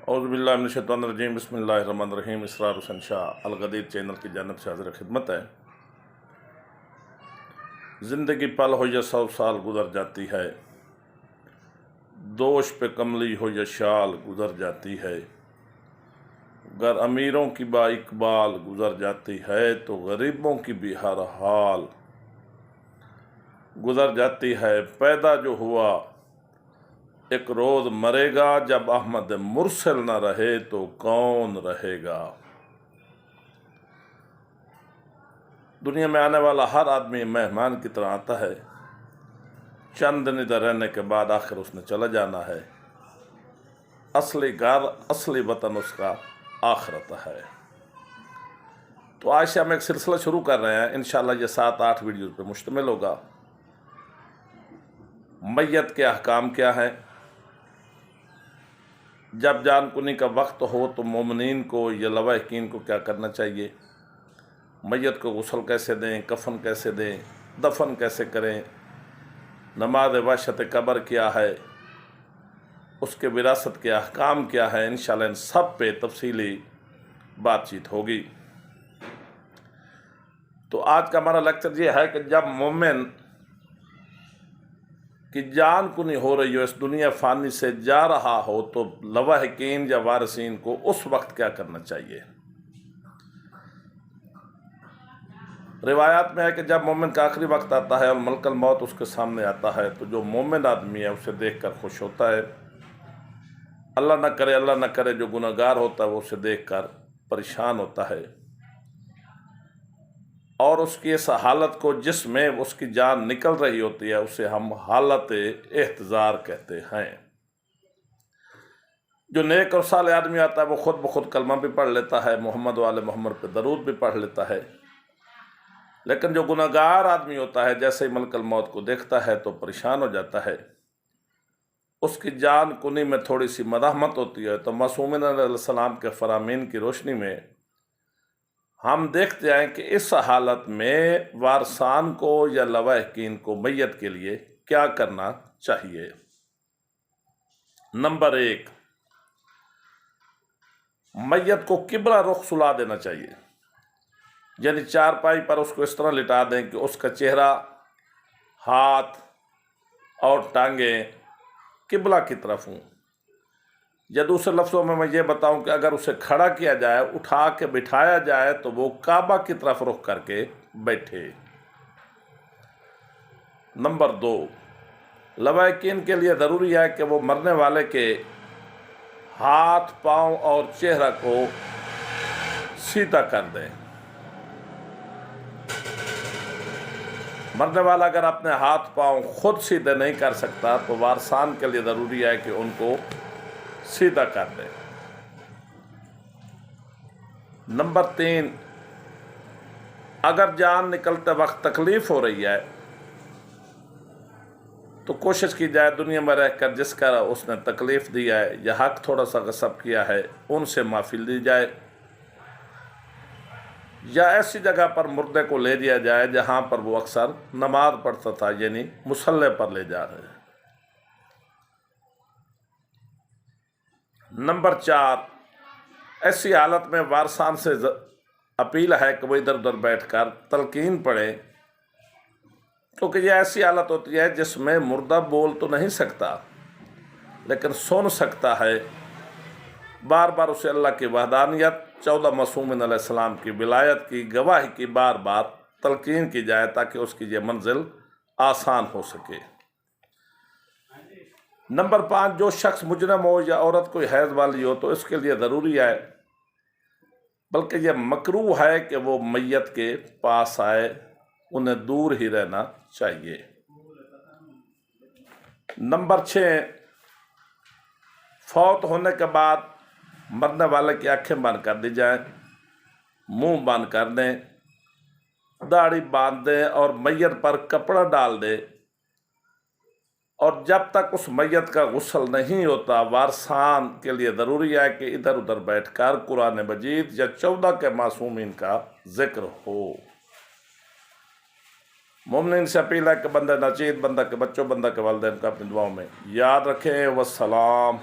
اعوذ باللہ من الشیطان الرجیم، بسم اللہ الرحمن الرحیم۔ اسرار حسین شاہ الغدیر چینل کی جانب سے حاضر خدمت ہے۔ زندگی پل ہو یا 100 سال گزر جاتی ہے، دوش پہ کملی ہو یا شال گزر جاتی ہے۔ گر امیروں کی با اقبال گزر جاتی ہے تو غریبوں کی بھی ہر حال گزر جاتی ہے۔ پیدا جو ہوا ایک روز مرے گا، جب احمد مرسل نہ رہے تو کون رہے گا۔ دنیا میں آنے والا ہر آدمی مہمان کی طرح آتا ہے، چند دن ادھر رہنے کے بعد آخر اس نے چلا جانا ہے۔ اصلی گھر، اصلی وطن اس کا آخرت ہے۔ تو آج سے ہم ایک سلسلہ شروع کر رہے ہیں، انشاءاللہ یہ 7-8 ویڈیوز پہ مشتمل ہوگا۔ میت کے احکام کیا ہیں، جب جان کنی کا وقت ہو تو مومنین کو یا لواحقین کو کیا کرنا چاہیے، میت کو غسل کیسے دیں، کفن کیسے دیں، دفن کیسے کریں، نماز وحشت قبر کیا ہے، اس کے وراثت کے احکام کیا ہے، انشاءاللہ ان سب پہ تفصیلی بات چیت ہوگی۔ تو آج کا ہمارا لیکچر یہ ہے کہ جب مومن کی جان کنی ہو رہی ہو، اس دنیا فانی سے جا رہا ہو، تو لواحقین یا وارثین کو اس وقت کیا کرنا چاہیے۔ روایات میں ہے کہ جب مومن کا آخری وقت آتا ہے اور ملک الموت اس کے سامنے آتا ہے تو جو مومن آدمی ہے اسے دیکھ کر خوش ہوتا ہے۔ اللہ نہ کرے جو گناہگار ہوتا ہے وہ اسے دیکھ کر پریشان ہوتا ہے، اور اس کی اس حالت کو جس میں اس کی جان نکل رہی ہوتی ہے اسے ہم حالت احتضار کہتے ہیں۔ جو نیک اور صالح آدمی آتا ہے وہ خود بخود کلمہ بھی پڑھ لیتا ہے، محمد و آل محمد پہ درود بھی پڑھ لیتا ہے، لیکن جو گناہگار آدمی ہوتا ہے جیسے ہی ملک الموت کو دیکھتا ہے تو پریشان ہو جاتا ہے، اس کی جان کنی میں تھوڑی سی مداحمت ہوتی ہے۔ تو معصومین علیہ السلام کے فرامین کی روشنی میں ہم دیکھتے ہیں کہ اس حالت میں وارثان کو یا لواحقین کو میت کے لیے کیا کرنا چاہیے۔ نمبر 1، میت کو قبلہ رخ سلا دینا چاہیے، یعنی چارپائی پر اس کو اس طرح لٹا دیں کہ اس کا چہرہ، ہاتھ اور ٹانگیں قبلہ کی طرف ہوں، یا دوسرے لفظوں میں یہ بتاؤں کہ اگر اسے کھڑا کیا جائے، اٹھا کے بٹھایا جائے تو وہ کعبہ کی طرف رخ کر کے بیٹھے۔ نمبر 2، لواحقین کے لیے ضروری ہے کہ وہ مرنے والے کے ہاتھ، پاؤں اور چہرہ کو سیدھا کر دیں۔ مرنے والا اگر اپنے ہاتھ پاؤں خود سیدھے نہیں کر سکتا تو وارثان کے لیے ضروری ہے کہ ان کو سیدھا کر دیں۔ نمبر 3، اگر جان نکلتے وقت تکلیف ہو رہی ہے تو کوشش کی جائے دنیا میں رہ کر جس کا اس نے تکلیف دی ہے یا حق تھوڑا سا غصب کیا ہے ان سے معافی لی جائے، یا ایسی جگہ پر مردے کو لے دیا جائے جہاں پر وہ اکثر نماز پڑھتا تھا، یعنی مصلی پر لے جا رہے ہیں۔ نمبر 4، ایسی حالت میں وارثان سے اپیل ہے کہ وہ ادھر ادھر بیٹھ کر تلقین پڑھے، کیونکہ یہ ایسی حالت ہوتی ہے جس میں مردہ بول تو نہیں سکتا لیکن سن سکتا ہے۔ بار بار اسے اللہ کی وحدانیت، 14 معصومین علیہ السلام کی ولایت کی گواہی کی بار بار تلقین کی جائے تاکہ اس کی یہ منزل آسان ہو سکے۔ نمبر 5، جو شخص مجرم ہو یا عورت کوئی حیض والی ہو تو اس کے لیے ضروری ہے، بلکہ یہ مکروہ ہے کہ وہ میت کے پاس آئے، انہیں دور ہی رہنا چاہیے۔ نمبر 6، فوت ہونے کے بعد مرنے والے کی آنکھیں بند کر دی جائیں، منہ بند کر دیں، داڑھی باندھ دیں اور میت پر کپڑا ڈال دیں، اور جب تک اس میت کا غسل نہیں ہوتا وارثان کے لیے ضروری ہے کہ ادھر ادھر بیٹھ کر قرآن مجید یا 14 کے معصومین کا ذکر ہو۔ مومنین سے اپیل ہے کہ بندہ ناچیز، بندہ کے بچوں، بندہ کے والدین کا اپنی دعاؤں میں یاد رکھیں۔ والسلام۔